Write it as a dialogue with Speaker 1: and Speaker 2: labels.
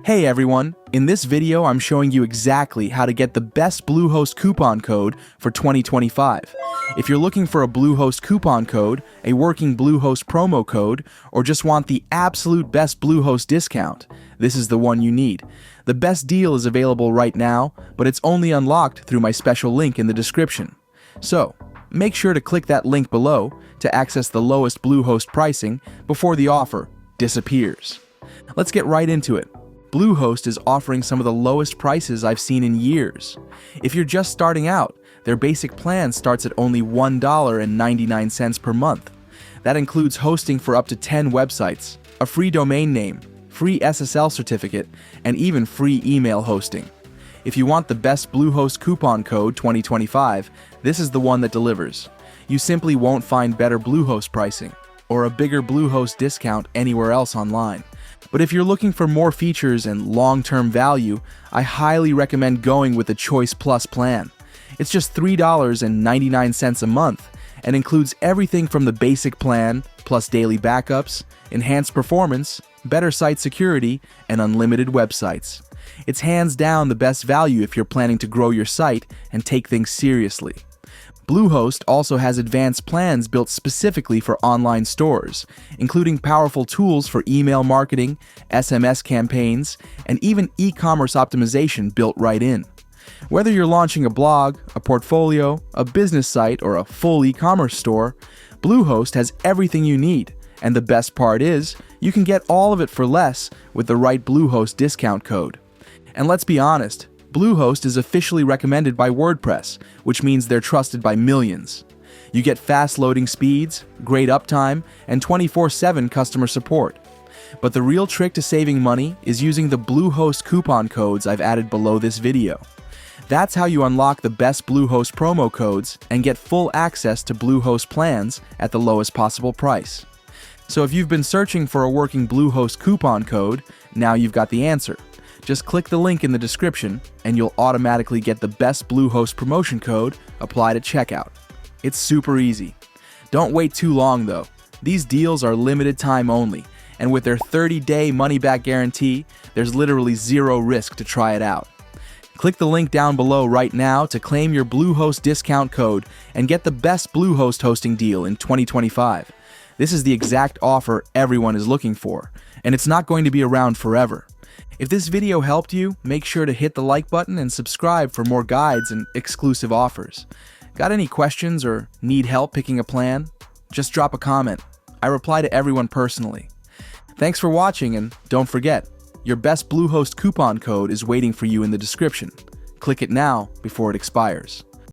Speaker 1: Hey everyone, in this video I'm showing you exactly how to get the best Bluehost coupon code for 2025. If you're looking for a Bluehost coupon code, a working Bluehost promo code, or just want the absolute best Bluehost discount, this is the one you need. The best deal is available right now, but it's only unlocked through my special link in the description. So, make sure to click that link below to access the lowest Bluehost pricing before the offer disappears. Let's get right into it. Bluehost is offering some of the lowest prices I've seen in years. If you're just starting out, their basic plan starts at only $1.99 per month. That includes hosting for up to 10 websites, a free domain name, free SSL certificate, and even free email hosting. If you want the best Bluehost coupon code 2025, this is the one that delivers. You simply won't find better Bluehost pricing or a bigger Bluehost discount anywhere else online. But if you're looking for more features and long-term value, I highly recommend going with the Choice Plus plan. It's just $3.99 a month and includes everything from the basic plan, plus daily backups, enhanced performance, better site security, and unlimited websites. It's hands down the best value if you're planning to grow your site and take things seriously. Bluehost also has advanced plans built specifically for online stores, including powerful tools for email marketing, SMS campaigns, and even e-commerce optimization built right in. Whether you're launching a blog, a portfolio, a business site, or a full e-commerce store, Bluehost has everything you need, and the best part is, you can get all of it for less with the right Bluehost discount code. And let's be honest, Bluehost is officially recommended by WordPress, which means they're trusted by millions. You get fast loading speeds, great uptime, and 24/7 customer support. But the real trick to saving money is using the Bluehost coupon codes I've added below this video. That's how you unlock the best Bluehost promo codes and get full access to Bluehost plans at the lowest possible price. So if you've been searching for a working Bluehost coupon code, now you've got the answer. Just click the link in the description and you'll automatically get the best Bluehost promotion code applied at checkout. It's super easy. Don't wait too long though. These deals are limited time only, and with their 30-day money-back guarantee, there's literally zero risk to try it out. Click the link down below right now to claim your Bluehost discount code and get the best Bluehost hosting deal in 2025. This is the exact offer everyone is looking for, and it's not going to be around forever. If this video helped you, make sure to hit the like button and subscribe for more guides and exclusive offers. Got any questions or need help picking a plan? Just drop a comment. I reply to everyone personally. Thanks for watching, and don't forget, your best Bluehost coupon code is waiting for you in the description. Click it now before it expires.